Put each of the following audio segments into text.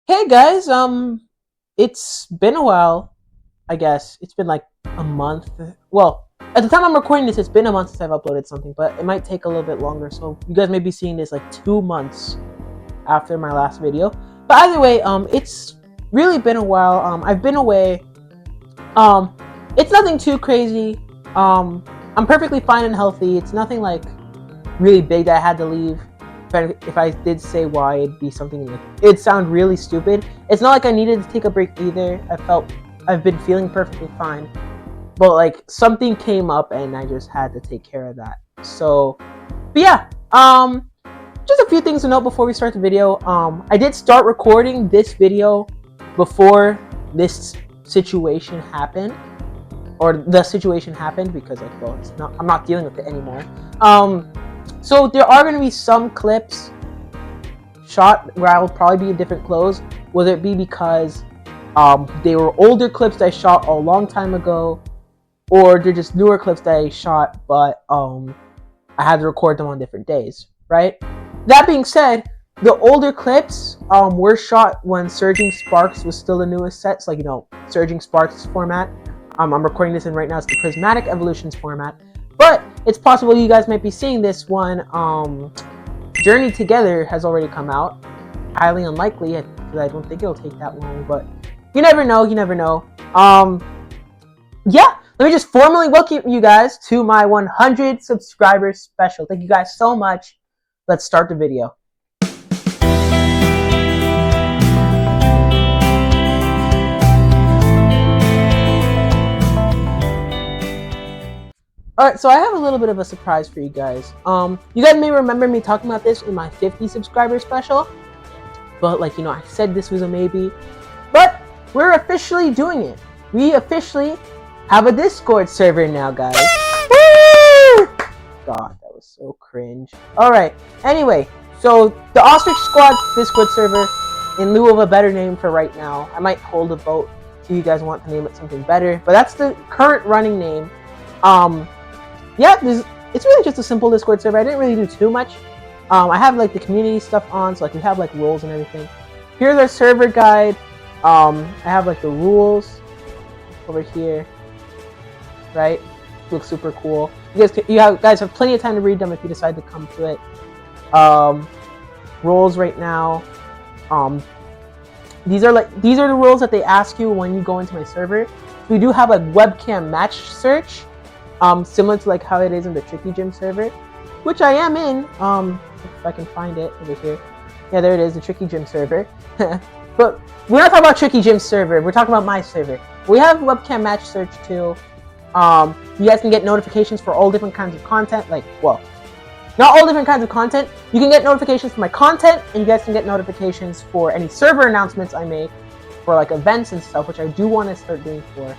Hey guys, it's been a while, I guess. It's been like a month. Well, at the time I'm recording this, it's been a month since I've uploaded something, but it might take a little bit longer. So you guys may be seeing this like 2 months after my last video. But either way, it's really been a while. I've been away. Um, it's nothing too crazy. I'm perfectly fine and healthy. It's nothing like really big that I had to leave. If I did say why, it'd be something like, it'd sound really stupid. It's not like I needed to take a break either. I've been feeling perfectly fine, but like something came up and I just had to take care of that. So, but yeah, just a few things to note before we start the video. I did start recording this video before this situation happened, or the situation happened, because like, well, I'm not dealing with it anymore. So there are going to be some clips shot where I will probably be in different clothes, whether it be because they were older clips that I shot a long time ago, or they're just newer clips that I shot, but I had to record them on different days, right? That being said, the older clips were shot when Surging Sparks was still the newest set. So, like, you know, Surging Sparks format. I'm recording this in right now. It's the Prismatic Evolutions format. But it's possible you guys might be seeing this one. Journey Together has already come out. Highly unlikely, because I don't think it'll take that long, but you never know, you never know. Yeah, let me just formally welcome you guys to my 100 subscribers special. Thank you guys so much. Let's start the video. Alright, so I have a little bit of a surprise for you guys. You guys may remember me talking about this in my 50 subscriber special, but like, you know, I said this was a maybe, but we're officially doing it. We officially have a Discord server now, guys. Woo! God, that was so cringe. Alright, anyway, so the Ostrich Squad Discord server, in lieu of a better name for right now, I might hold a vote if you guys want to name it something better, but that's the current running name. Yeah, it's really just a simple Discord server. I didn't really do too much. I have like the community stuff on, so like we have like roles and everything. Here's our server guide. I have like the rules over here, right? Looks super cool. You guys have plenty of time to read them if you decide to come to it. Roles right now. These are the rules that they ask you when you go into my server. We do have a webcam match search. Similar to like how it is in the Tricky Gym server, which I am in. If I can find it over here. Yeah, there it is, the Tricky Gym server. But we're not talking about Tricky Gym server. We're talking about my server. We have webcam match search too. You guys can get notifications for all different kinds of content. Like, well, not all different kinds of content. You can get notifications for my content, and you guys can get notifications for any server announcements I make for like events and stuff, which I do want to start doing for.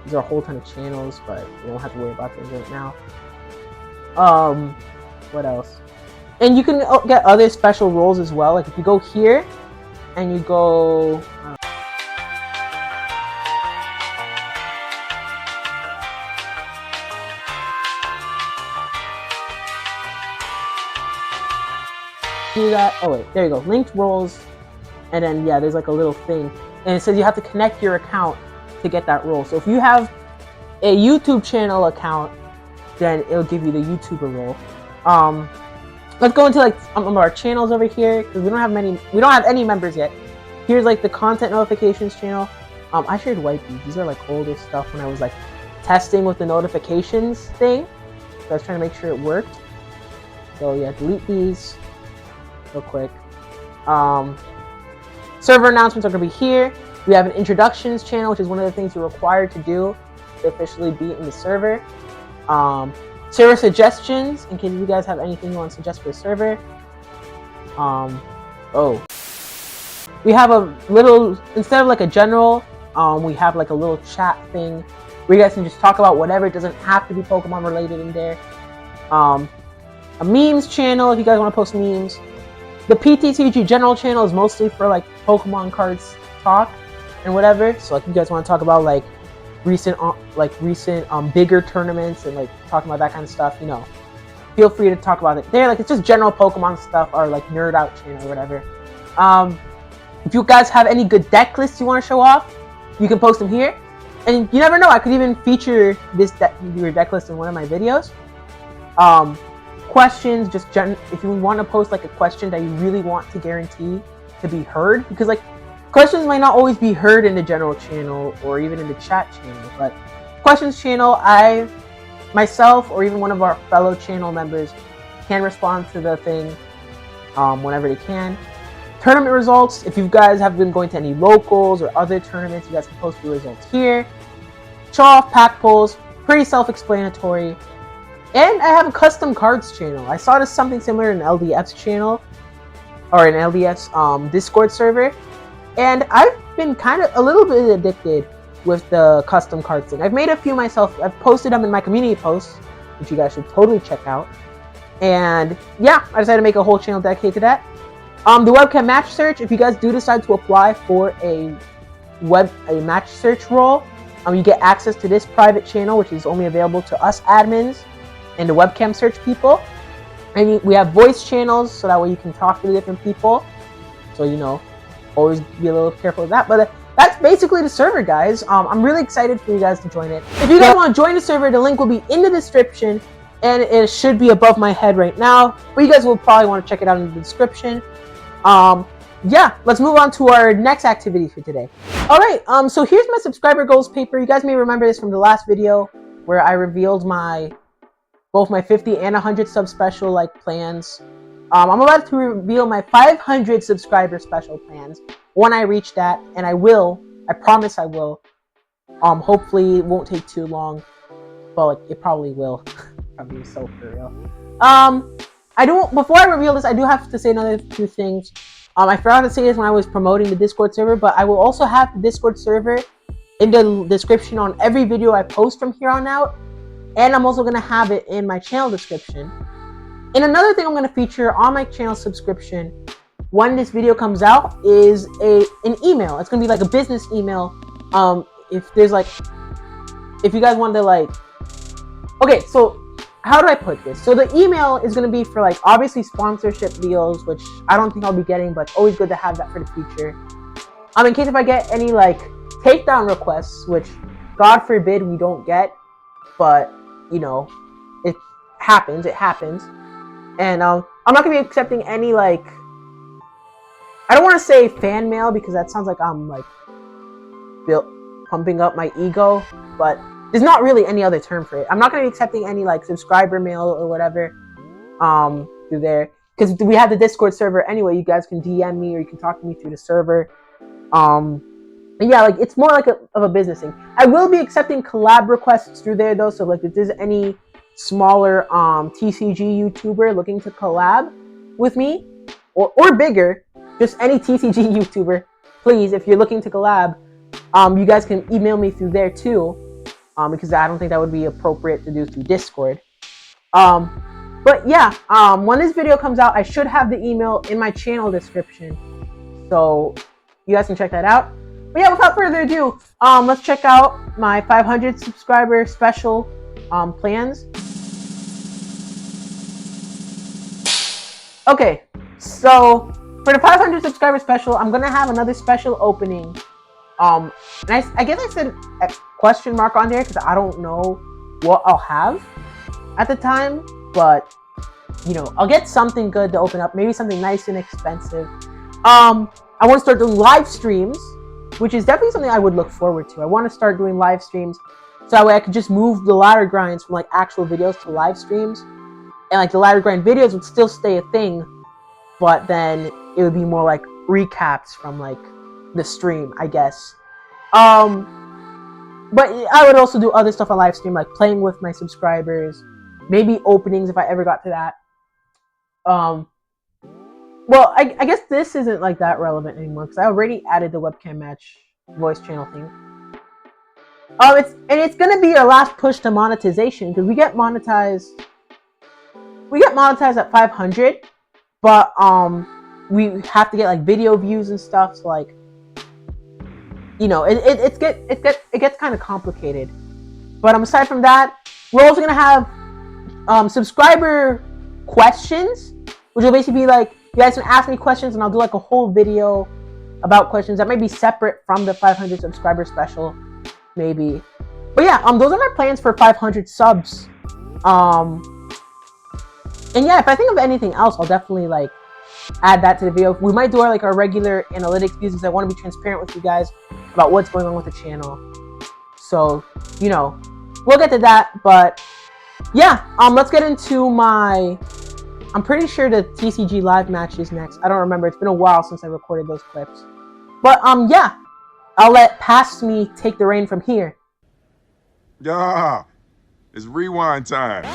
These are a whole ton of channels, but we don't have to worry about those right now. What else? And you can get other special roles as well. Like if you go here and you go do that. Oh wait, there you go. Linked roles, and then yeah, there's like a little thing, and it says you have to connect your account to get that role. So if you have a YouTube channel account, then it'll give you the YouTuber role. Let's go into like some of our channels over here, because we don't have any members yet. Here's like the content notifications channel. I should wipe these are like older stuff when I was like testing with the notifications thing, so I was trying to make sure it worked. So yeah, delete these real quick. Server announcements are going to be here. We have an introductions channel, which is one of the things you're required to do to officially be in the server. Server suggestions, in case you guys have anything you want to suggest for a server. We have a little, instead of like a general, we have like a little chat thing where you guys can just talk about whatever. It doesn't have to be Pokemon related in there. A memes channel, if you guys want to post memes. The PTCG general channel is mostly for like Pokemon cards talk and whatever. So like you guys want to talk about like recent bigger tournaments and like talking about that kind of stuff, you know, feel free to talk about it there. Like it's just general Pokemon stuff, or like nerd out channel or whatever. If you guys have any good deck lists you want to show off, you can post them here. And you never know, I could even feature your deck list in one of my videos. Questions, if you want to post like a question that you really want to guarantee to be heard, because like questions might not always be heard in the general channel or even in the chat channel, but questions channel, I myself or even one of our fellow channel members can respond to the thing whenever they can. Tournament results, if you guys have been going to any locals or other tournaments, you guys can post your results here. Show off pack pulls, pretty self-explanatory. And I have a custom cards channel. I saw this something similar in LDF's channel, or in LDF's Discord server, and I've been kind of a little bit addicted with the custom cards thing. I've made a few myself. I've posted them in my community posts, which you guys should totally check out. And yeah, I decided to make a whole channel dedicated to that. The webcam match search, if you guys do decide to apply for a match search role, you get access to this private channel, which is only available to us admins and the webcam search people. And we have voice channels, so that way you can talk to the different people. So, you know, always be a little careful with that. But that's basically the server, guys. I'm really excited for you guys to join it. If you guys want to join the server, the link will be in the description, and it should be above my head right now. But you guys will probably want to check it out in the description. Yeah, let's move on to our next activity for today. All right, so here's my subscriber goals paper. You guys may remember this from the last video where I revealed both my 50 and 100 sub special plans. I'm about to reveal my 500 subscriber special plans when I reach that, and I promise I will. Hopefully it won't take too long, but it probably will. Probably so for real. Before I reveal this, I do have to say another two things. I forgot to say this when I was promoting the Discord server, but I will also have the Discord server in the description on every video I post from here on out, and I'm also going to have it in my channel description. And another thing I'm going to feature on my channel subscription when this video comes out is an email. It's going to be like a business email. If you guys want to okay, so how do I put this? So the email is going to be for obviously sponsorship deals, which I don't think I'll be getting, but it's always good to have that for the future. In case if I get any takedown requests, which God forbid we don't get, but you know, it happens. And I'm not going to be accepting any I don't want to say fan mail because that sounds like I'm pumping up my ego, but there's not really any other term for it. I'm not going to be accepting any subscriber mail or whatever through there, because we have the Discord server anyway. You guys can DM me or you can talk to me through the server. And yeah, it's more of a business thing. I will be accepting collab requests through there though, so if there's any smaller TCG YouTuber looking to collab with me, or bigger, just any TCG YouTuber, please, if you're looking to collab, you guys can email me through there too. Because I don't think that would be appropriate to do through Discord. But yeah, when this video comes out, I should have the email in my channel description, so you guys can check that out. But yeah, without further ado, let's check out my 500 subscriber special plans. Okay, so for the 500 subscriber special, I'm gonna have another special opening. And I guess I said a question mark on there because I don't know what I'll have at the time, but you know, I'll get something good to open up, maybe something nice and expensive. I want to start doing live streams, which is definitely something I would look forward to. I want to start doing live streams so that way I could just move the ladder grinds from actual videos to live streams, and the ladder grind videos would still stay a thing, but then it would be more recaps from the stream, I guess. But I would also do other stuff on live stream, playing with my subscribers, maybe openings if I ever got to that. Well, I guess this isn't that relevant anymore because I already added the webcam match voice channel thing. It's gonna be our last push to monetization because we get monetized at 500, but we have to get video views and stuff, so you know, it gets kind of complicated. But aside from that, we're also gonna have subscriber questions, which will basically be you guys can ask me questions and I'll do a whole video about questions that might be separate from the 500 subscriber special, maybe. But yeah, those are my plans for 500 subs. And yeah, if I think of anything else, I'll definitely like add that to the video. We might do our regular analytics views because I want to be transparent with you guys about what's going on with the channel. So, you know, we'll get to that. But yeah, let's get into my, I'm pretty sure the TCG live match is next. I don't remember. It's been a while since I recorded those clips. But yeah, I'll let Past Me take the reign from here. Yeah, it's rewind time.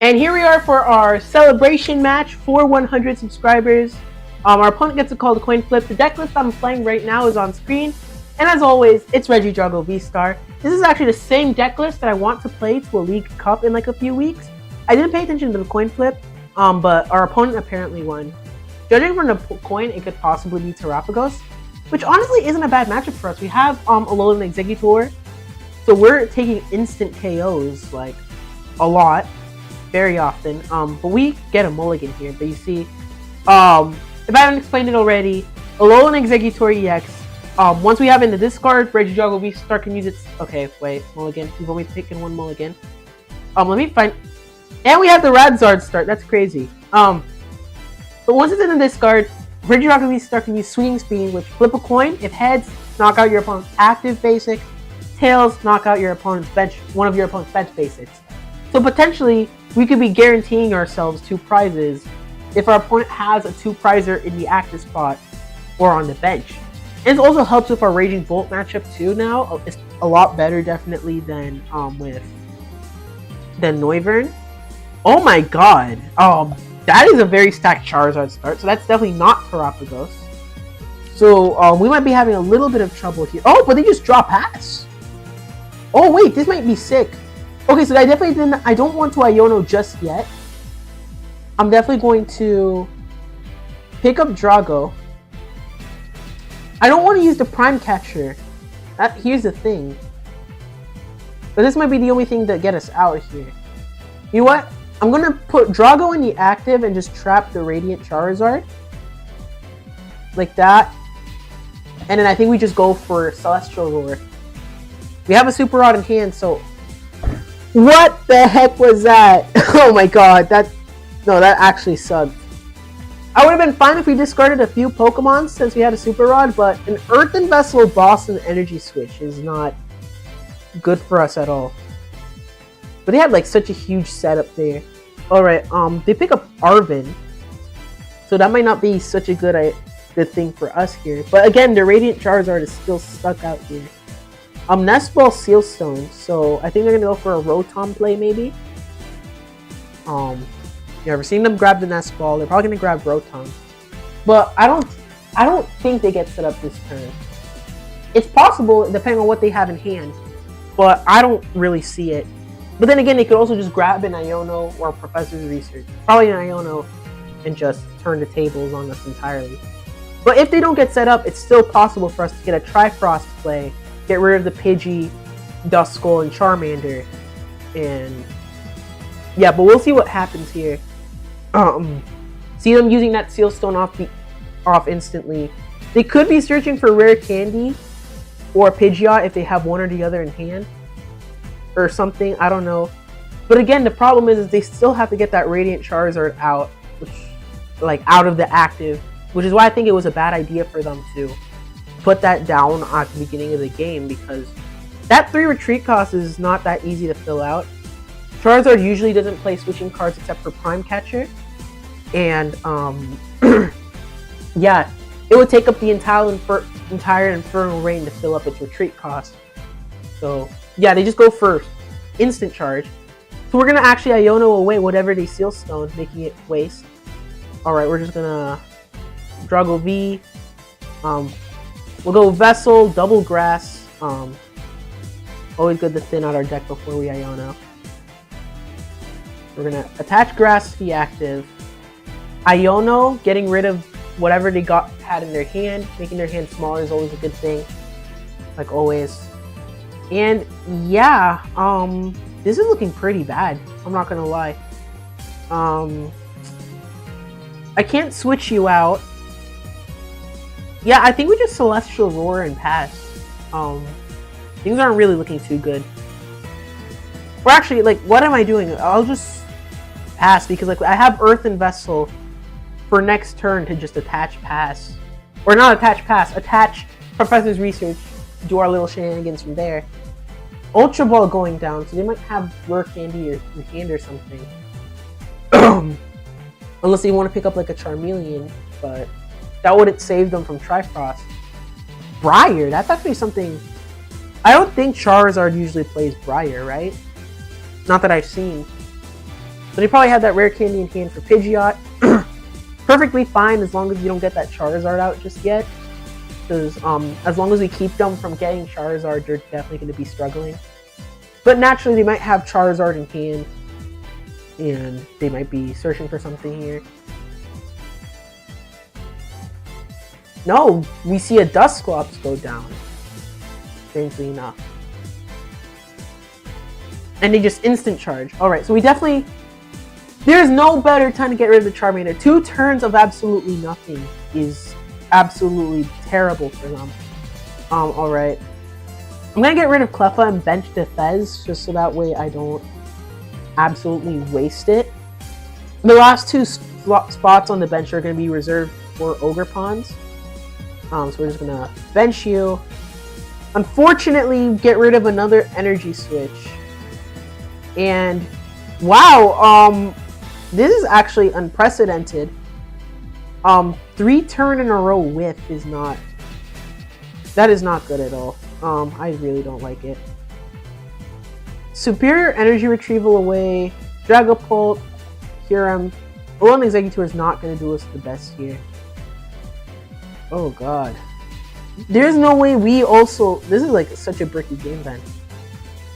And here we are for our celebration match for 100 subscribers. Our opponent gets to call the coin flip. The deck list I'm playing right now is on screen. And as always, it's Regidrago V-Star. This is actually the same deck list that I want to play to a League Cup in like a few weeks. I didn't pay attention to the coin flip, but our opponent apparently won. Judging from the coin, it could possibly be Terapagos, which honestly isn't a bad matchup for us. We have Alolan Exeggutor, so we're taking instant KOs like a lot, very often. But we get a mulligan here. But you see, if I haven't explained it already, Alolan Exeggutor EX. Once we have in the discard, Regidrago V-Star can use its. Okay, wait, mulligan. We've only taken one mulligan. Let me find. And we have the Radzard start. That's crazy. But once it's in the discard, Regidrago V-Star can use Swinging Speed, which flip a coin. If heads, knock out your opponent's active basic. Tails, knock out your opponent's bench, one of your opponent's bench basics. So potentially, we could be guaranteeing ourselves 2 prizes if our opponent has a 2-prizer in the active spot or on the bench. And it also helps with our Raging Bolt matchup too now. It's a lot better definitely than Noivern. Oh my god. That is a very stacked Charizard start, so that's definitely not Terapagos. So we might be having a little bit of trouble here. Oh, but they just draw pass. Oh wait, this might be sick. Okay, so I definitely didn't. I don't want to Iono just yet. I'm definitely going to pick up Drago. I don't want to use the Prime Catcher. Here's the thing. But this might be the only thing that get us out here. You know what? I'm going to put Drago in the active and just trap the Radiant Charizard. Like that. And then I think we just go for Celestial Roar. We have a Super Rod in hand, so... What the heck was that? Oh my god, that actually sucked. I would have been fine if we discarded a few Pokemon since we had a Super Rod, but an Earthen Vessel Boss and Energy Switch is not good for us at all. But they had like such a huge setup there. Alright, they pick up Arven. So that might not be such a good thing for us here. But again, the Radiant Charizard is still stuck out here. Nest Ball, Sealstone, so I think they're gonna go for a Rotom play maybe. Yeah, we're seeing them grab the Nest Ball. They're probably gonna grab Rotom, but I don't think they get set up this turn. It's possible depending on what they have in hand, but I don't really see it. But then again, they could also just grab an Iono or Professor's Research, probably an Iono, and just turn the tables on us entirely. But if they don't get set up, it's still possible for us to get a Trifrost play. Get rid of the Pidgey, Duskull, and Charmander. And yeah, but we'll see what happens here. See them using that Sealstone off instantly. They could be searching for Rare Candy or Pidgeot if they have one or the other in hand. Or something, I don't know. But again, the problem is they still have to get that Radiant Charizard out. Out of the active. Which is why I think it was a bad idea for them to put that down at the beginning of the game, because that 3 retreat cost is not that easy to fill out. Charizard usually doesn't play switching cards except for Prime Catcher, and yeah, it would take up the entire Infernal Rain to fill up its retreat cost. So yeah, they just go for instant charge. So we're gonna actually Iono away whatever they Sealstone, making it waste. Alright, we're just gonna Drago V. We'll go Vessel, Double Grass. Always good to thin out our deck before we Iono. We're gonna attach Grass to the active. Iono, getting rid of whatever they had in their hand. Making their hand smaller is always a good thing, like always. And yeah, this is looking pretty bad. I'm not gonna lie. I can't switch you out. Yeah, I think we just Celestial Roar and pass. Things aren't really looking too good. Or actually, like, what am I doing? I'll just pass because, like, I have Earthen Vessel for next turn to just attach pass. Or not attach pass, attach Professor's Research, do our little shenanigans from there. Ultra Ball going down, so they might have Rare Candy or in hand or something. Unless they want to pick up like a Charmeleon, but that wouldn't save them from Trifrost. Briar, that's actually something. I don't think Charizard usually plays Briar, right? Not that I've seen. But they probably have that Rare Candy in hand for Pidgeot. Perfectly fine as long as you don't get that Charizard out just yet. Because as long as we keep them from getting Charizard, they're definitely going to be struggling. But naturally, they might have Charizard in hand. And they might be searching for something here. No, we see a Dusclops go down. Strangely enough. And they just instant charge. Alright, so we definitely... There's no better time to get rid of the Charmander. 2 turns of absolutely nothing is absolutely terrible for them. Alright. I'm gonna get rid of Cleffa and bench the Fez, just so that way I don't absolutely waste it. The last 2 spots on the bench are gonna be reserved for Ogerpons. So we're just gonna bench you. Unfortunately, get rid of another energy switch. And wow, this is actually unprecedented. 3 turn in a row whiff is not. That is not good at all. I really don't like it. Superior energy retrieval away. Dragapult, Kyurem. Alolan Exeggutor is not going to do us the best here. Oh god. There's no way we also... This is like such a bricky game then.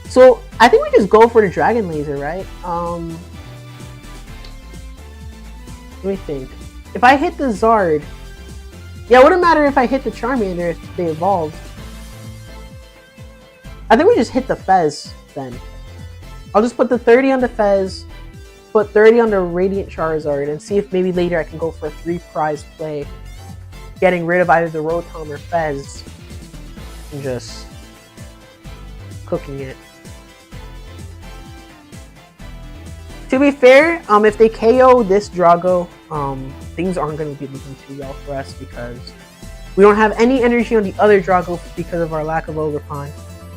So, I think we just go for the Dragon Laser, right? Let me think. If I hit the Zard... Yeah, it wouldn't matter if I hit the Charmander if they evolved. I think we just hit the Fez then. I'll just put the 30 on the Fez, put 30 on the Radiant Charizard, and see if maybe later I can go for a 3-prize play. Getting rid of either the Rotom or Fez. And just cooking it. To be fair, if they KO this Drago, things aren't going to be looking too well for us because we don't have any energy on the other Drago because of our lack of Ogerpon.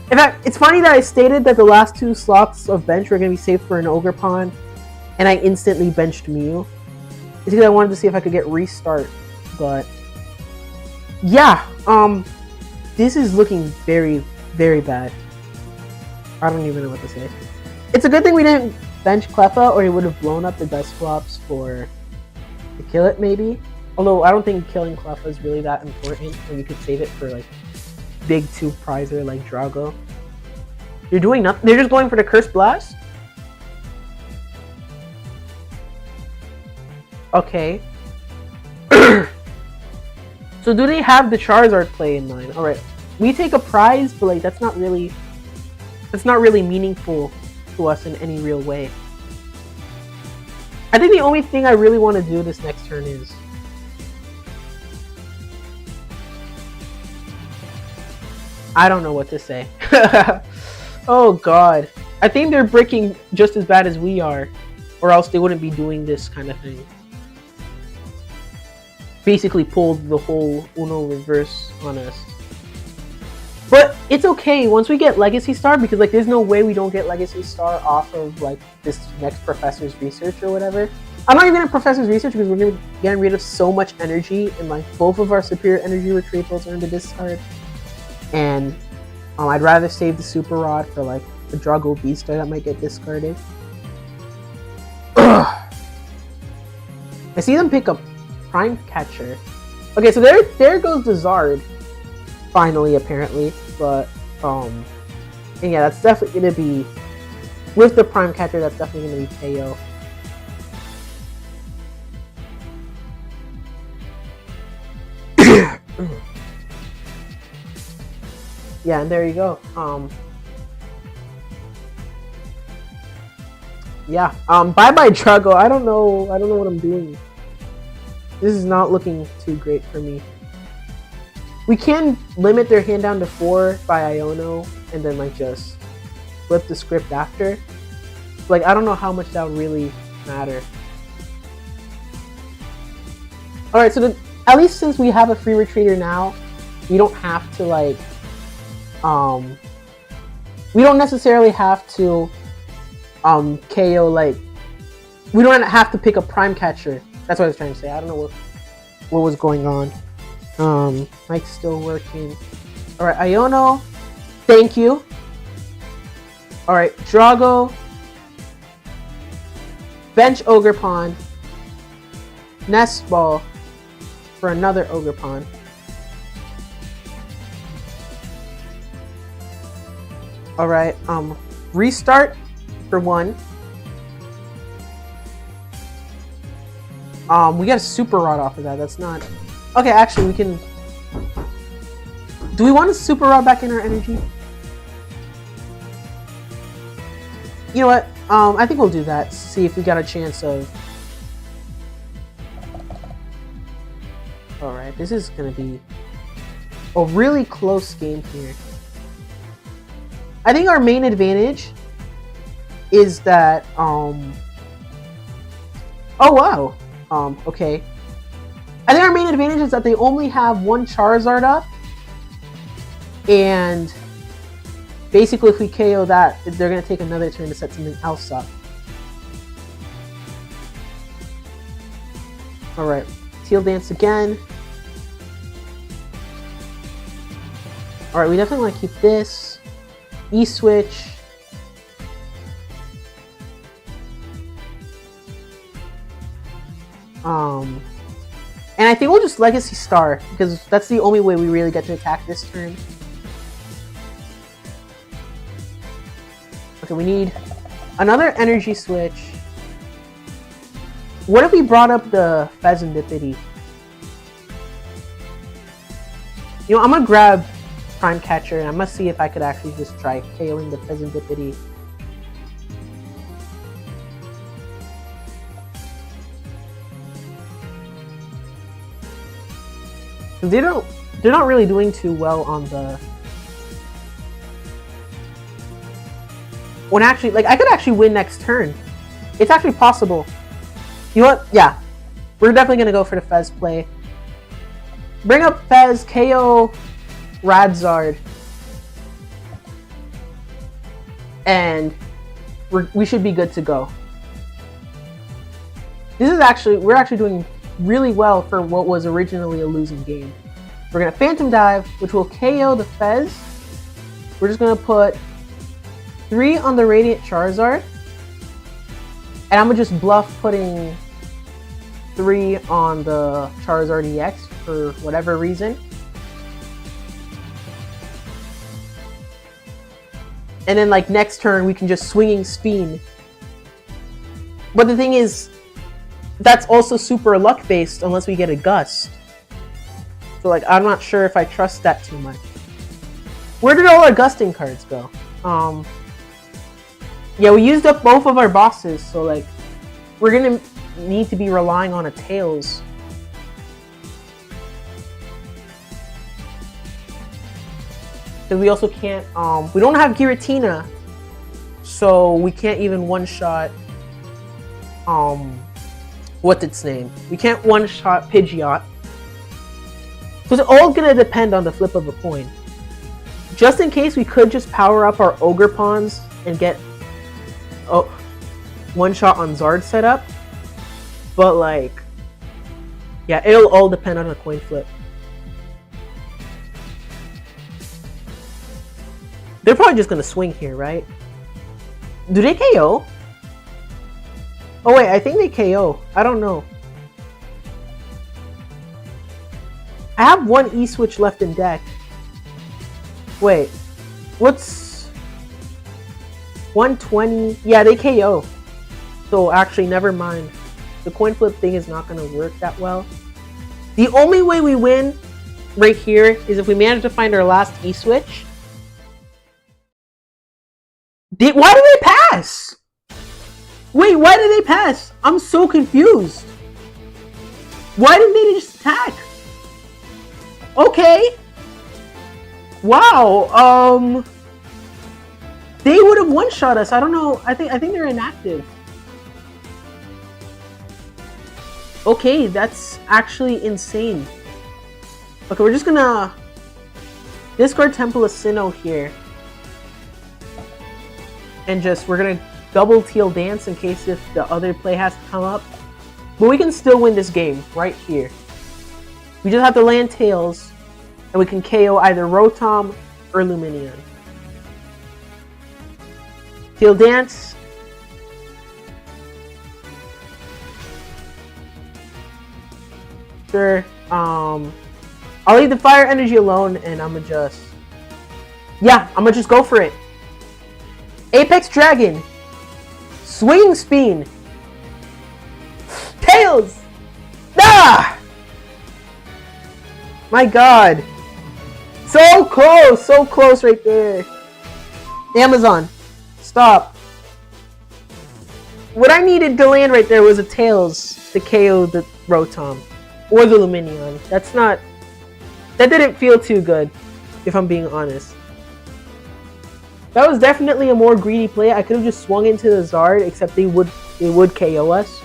In fact, it's funny that I stated that the last 2 slots of bench were going to be saved for an Ogerpon, and I instantly benched Mew. It's because I wanted to see if I could get restart, but yeah, this is looking very, very bad. I don't even know what to say. It's a good thing we didn't bench Cleffa, or he would have blown up the Dusclops to kill it, maybe. Although I don't think killing Cleffa is really that important, when you could save it for like big 2-prizer like Drago. You're doing nothing. They're just going for the Curse Blast. Okay. So do they have the Charizard play in mind? All right, we take a prize, but like that's not really meaningful to us in any real way. I think the only thing I really want to do this next turn is I don't know what to say. Oh god. I think they're breaking just as bad as we are, or else they wouldn't be doing this kind of thing. Basically pulled the whole Uno reverse on us. But it's okay once we get Legacy Star, because like there's no way we don't get Legacy Star off of like this next Professor's Research or whatever. I'm not even at Professor's Research because we're gonna be getting rid of so much energy, and like both of our superior energy retrievals are in the discard. And I'd rather save the Super Rod for like the Drago Beastar that might get discarded. I see them pick up Prime Catcher. Okay, so there goes the Zard. Finally, apparently, but and yeah, that's definitely gonna be with the Prime Catcher. That's definitely gonna be KO. Yeah, and there you go. Yeah. Bye bye Drago. I don't know what I'm doing. This is not looking too great for me. We can limit their hand down to 4 by Iono and then like just flip the script after. Like, I don't know how much that would really matter. Alright, so at least since we have a free retreater now, we don't have to like, we don't necessarily have to KO like, we don't have to pick a prime catcher. That's what I was trying to say. I don't know what was going on. Mic's still working. Alright, Iono, thank you. Alright, Drago, bench Ogerpon, Nest Ball for another Ogerpon. Alright, restart for 1. We got a Super Rod off of that. That's not... Okay, actually, we can... Do we want a Super Rod back in our energy? You know what? I think we'll do that. See if we got a chance of... Alright, this is gonna be a really close game here. I think our main advantage is that, oh wow. Okay. I think our main advantage is that they only have 1 Charizard up. And basically if we KO that, they're going to take another turn to set something else up. Alright. Teal Dance again. Alright, we definitely want to keep this. E-Switch. And I think we'll just Legacy Star, because that's the only way we really get to attack this turn. Okay, we need another Energy Switch. What if we brought up the Pheasantipity? You know, I'm gonna grab Prime Catcher and I'm gonna see if I could actually just try KOing the Pheasantipity. They're not really doing too well on the... When actually, like, I could actually win next turn. It's actually possible. You know what? Yeah. We're definitely gonna go for the Fez play. Bring up Fez, KO Radzard. And we should be good to go. This is actually, we're actually doing really well for what was originally a losing game. We're gonna Phantom Dive, which will KO the Fez. We're just gonna put 3 on the Radiant Charizard. And I'm gonna just bluff putting 3 on the Charizard EX for whatever reason. And then like next turn we can just Swinging Spin. But the thing is, that's also super luck based unless we get a Gust. So like, I'm not sure if I trust that too much. Where did all our Gusting cards go? Yeah, we used up both of our bosses, so like, we're gonna need to be relying on a Tails. Because we also can't, we don't have Giratina, so we can't even one-shot, what's its name? We can't one-shot Pidgeot. So it's all gonna depend on the flip of a coin. Just in case, we could just power up our Ogerpons and get one-shot on Zard setup. But like, yeah, it'll all depend on a coin flip. They're probably just gonna swing here, right? Do they KO? Oh wait, I think they KO. I don't know. I have 1 E-Switch left in deck. Wait, what's 120? Yeah, they KO. So actually, never mind. The coin flip thing is not gonna work that well. The only way we win right here is if we manage to find our last E-Switch. Why did they pass? Wait, why did they pass? I'm so confused. Why didn't they just attack? Okay. Wow. They would have one-shot us. I don't know. I think they're inactive. Okay, that's actually insane. Okay, we're just gonna discard Temple of Sinnoh here. And we're gonna double Teal Dance in case if the other play has to come up. But we can still win this game right here. We just have to land Tails, and we can KO either Rotom or Lumineon. Teal Dance. Sure. I'll leave the Fire Energy alone, and I'm gonna just go for it. Apex Dragon. Swinging Spin. Tails! Ah! My god. So close right there. Amazon, stop. What I needed to land right there was a Tails to KO the Rotom. Or the Lumineon. That didn't feel too good, if I'm being honest. That was definitely a more greedy play. I could have just swung into the Zard, except they would KO us.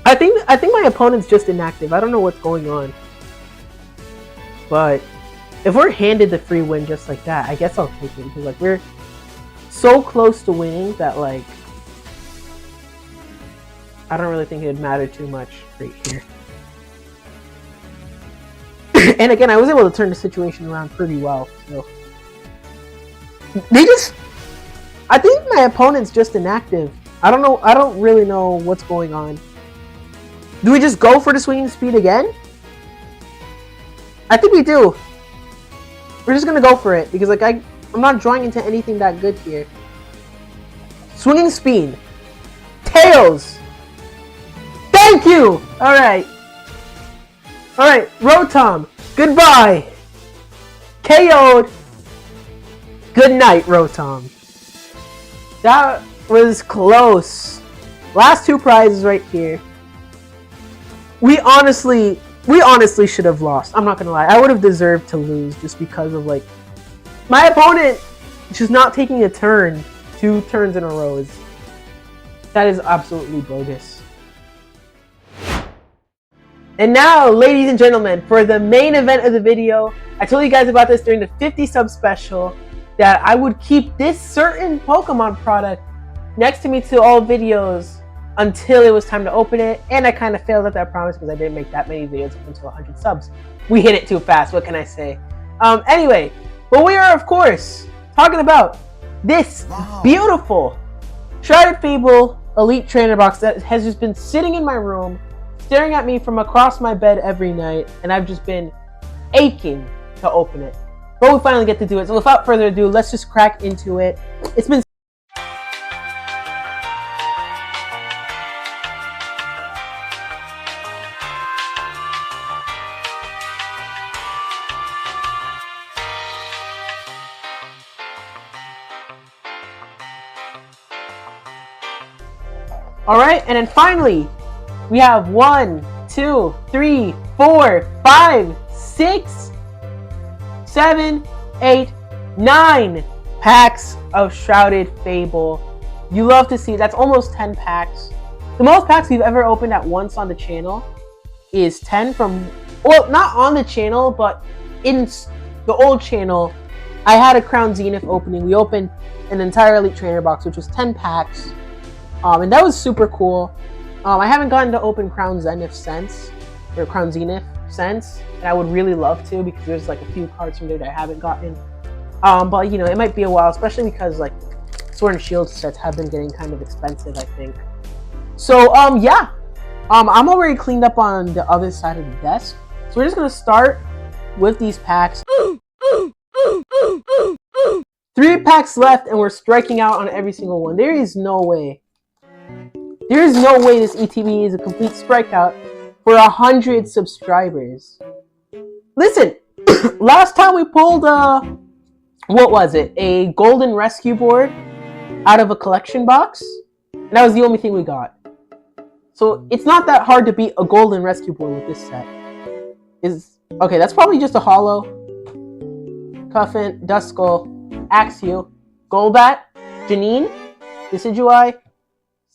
I think my opponent's just inactive. I don't know what's going on. But if we're handed the free win just like that, I guess I'll take it, because like we're so close to winning that like I don't really think it would matter too much right here. And again, I was able to turn the situation around pretty well. So I think my opponent's just inactive. I don't know. I don't really know what's going on. Do we just go for the Swinging Speed again? I think we do. We're just gonna go for it because like I'm not drawing into anything that good here. Swinging Speed. Tails. Thank you! Alright. Alright, Rotom. Goodbye. KO'd. Good night, Rotom. That was close. Last two prizes right here. We honestly should have lost. I'm not gonna lie. I would have deserved to lose just because of like my opponent just not taking a turn 2 turns in a row. That is absolutely bogus. And now, ladies and gentlemen, for the main event of the video, I told you guys about this during the 50 sub special that I would keep this certain Pokemon product next to me to all videos until it was time to open it, and I kind of failed at that promise because I didn't make that many videos up until 100 subs. We hit it too fast, what can I say? Anyway, but we are, of course, talking about this beautiful Shrouded Fable Elite Trainer Box that has just been sitting in my room, staring at me from across my bed every night, and I've just been aching to open it. But we finally get to do it, so without further ado, let's just crack into it. It's been Alright, and then finally, we have 1, 2, 3, 4, 5, 6, 7, 8, 9 packs of Shrouded Fable. You love to see, that's almost 10 packs. The most packs we've ever opened at once on the channel is 10 from, well, not on the channel, but in the old channel, I had a Crown Zenith opening. We opened an entire Elite Trainer box, which was 10 packs. And that was super cool. I haven't gotten to open Crown Zenith since, and I would really love to because there's like a few cards from there that I haven't gotten. But you know, it might be a while, especially because like Sword and Shield sets have been getting kind of expensive, I think. So yeah, I'm already cleaned up on the other side of the desk, so we're just gonna start with these packs. 3 packs left, and we're striking out on every single one. There is no way. There is no way this ETB is a complete strikeout for 100 subscribers. Listen, last time we pulled what was it? A golden rescue board out of a collection box, and that was the only thing we got. So it's not that hard to beat a golden rescue board with this set. Okay, that's probably just a hollow. Cuffin, Duskull, Axew, Golbat, Janine, Decidueye,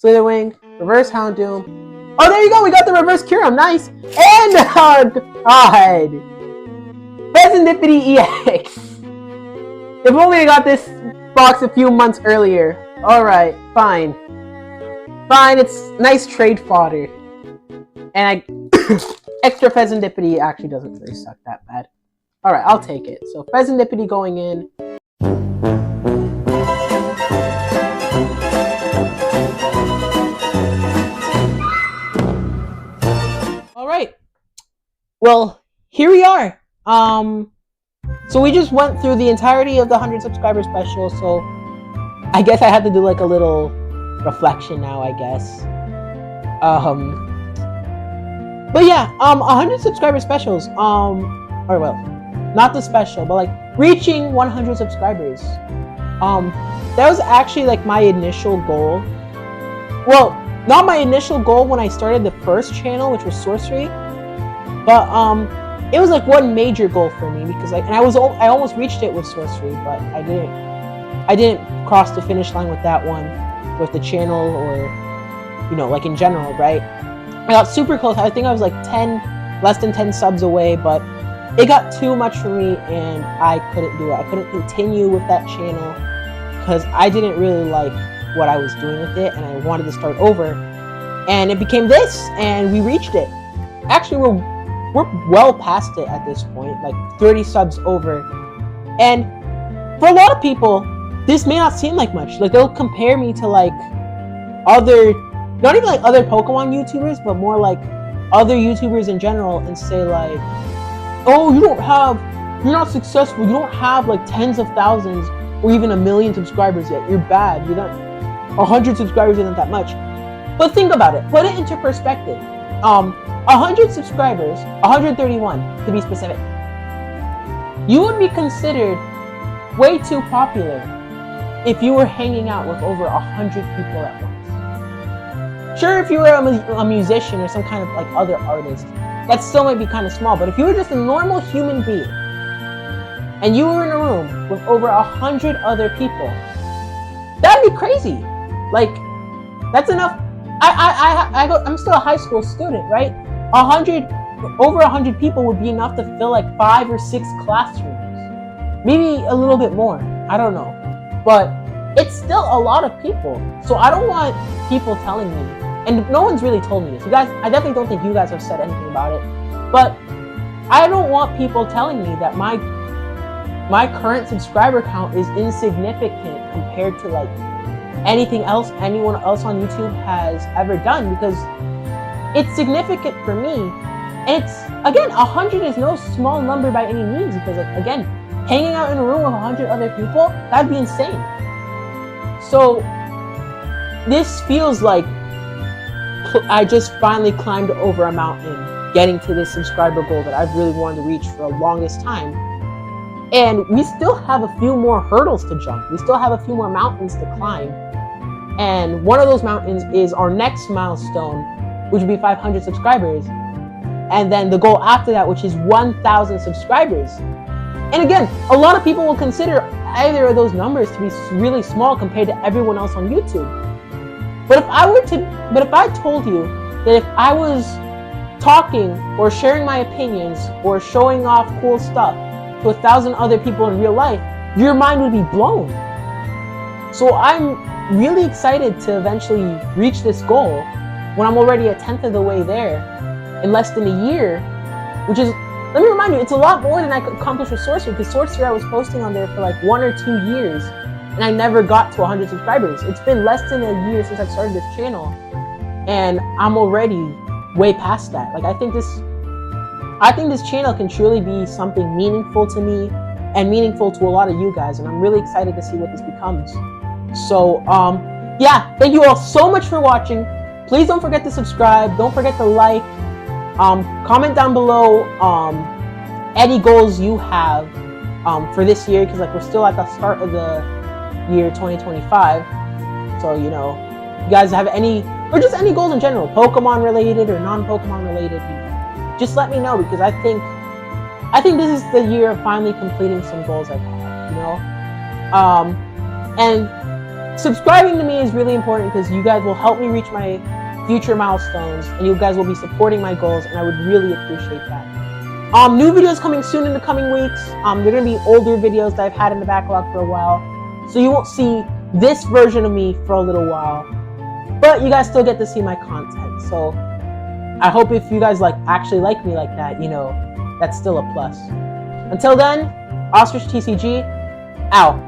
Slitherwing, Reverse Houndoom. Oh, there you go, we got the Reverse Kyurem, nice! And, oh god! Serendipity EX! If only I got this box a few months earlier. Alright, fine. Fine, it's nice trade fodder. And extra Serendipity actually doesn't really suck that bad. Alright, I'll take it. So Serendipity going in. Alright. Well, here we are. So we just went through the entirety of the 100 subscriber special, so I guess I had to do like a little reflection now, I guess. But yeah, 100 subscriber specials, or well, not the special, but like reaching 100 subscribers. That was actually like my initial goal. Well, not my initial goal when I started the first channel, which was sorcery, but it was like one major goal for me because like, and I almost reached it with sorcery, but I didn't cross the finish line with that one, with the channel, or you know, like in general, right? I got super close. I think I was like less than 10 subs away, but it got too much for me and I couldn't do it. I couldn't continue with that channel because I didn't really like what I was doing with it and I wanted to start over. And it became this and we reached it. Actually, we're well past it at this point, like 30 subs over. And for a lot of people, this may not seem like much. Like they'll compare me to like other, not even like other Pokemon YouTubers, but more like other YouTubers in general and say like, oh, you're not successful, you don't have like tens of thousands or even 1 million subscribers yet, you're bad, you're not, 100 subscribers isn't that much. But think about it, put it into perspective. 100 subscribers, 131 to be specific, you would be considered way too popular if you were hanging out with over 100 people at once. Sure, if you were a musician or some kind of like other artist, that still might be kind of small, but if you were just a normal human being and you were in a room with over 100 other people, that'd be crazy. Like, that's enough. I'm still a high school student, right? Over 100 people would be enough to fill like 5 or 6 classrooms. Maybe a little bit more, I don't know. But it's still a lot of people. So I don't want people telling me, and no one's really told me this. You guys, I definitely don't think you guys have said anything about it. But I don't want people telling me that my current subscriber count is insignificant compared to like anything else anyone else on YouTube has ever done, because it's significant for me. And it's, again, 100 is no small number by any means, because like, again, hanging out in a room with 100 other people, that'd be insane. So this feels like I just finally climbed over a mountain, getting to this subscriber goal that I've really wanted to reach for the longest time. And we still have a few more hurdles to jump. We still have a few more mountains to climb. And one of those mountains is our next milestone, which would be 500 subscribers. And then the goal after that, which is 1,000 subscribers. And again, a lot of people will consider either of those numbers to be really small compared to everyone else on YouTube. But if I told you that if I was talking or sharing my opinions or showing off cool stuff to 1,000 other people in real life, your mind would be blown. So I'm really excited to eventually reach this goal when I'm already a 10th of the way there in less than a year, which is, let me remind you, it's a lot more than I could accomplish with sorcery, because sorcery I was posting on there for like 1 or 2 years and I never got to 100 subscribers. It's been less than a year since I started this channel and I'm already way past that. Like I think this channel can truly be something meaningful to me and meaningful to a lot of you guys, and I'm really excited to see what this becomes. So yeah, thank you all so much for watching. Please don't forget to subscribe, don't forget to like, comment down below any goals you have for this year, because like we're still at the start of the year 2025, so you know, you guys have any, or just any goals in general, Pokemon related or non-Pokemon related, just let me know, because I think this is the year of finally completing some goals I've had, you know? And subscribing to me is really important because you guys will help me reach my future milestones, and you guys will be supporting my goals, and I would really appreciate that. New videos coming soon in the coming weeks. They're gonna be older videos that I've had in the backlog for a while, so you won't see this version of me for a little while, but you guys still get to see my content. So I hope if you guys actually like me like that, you know, that's still a plus. Until then, OstrichTCG out.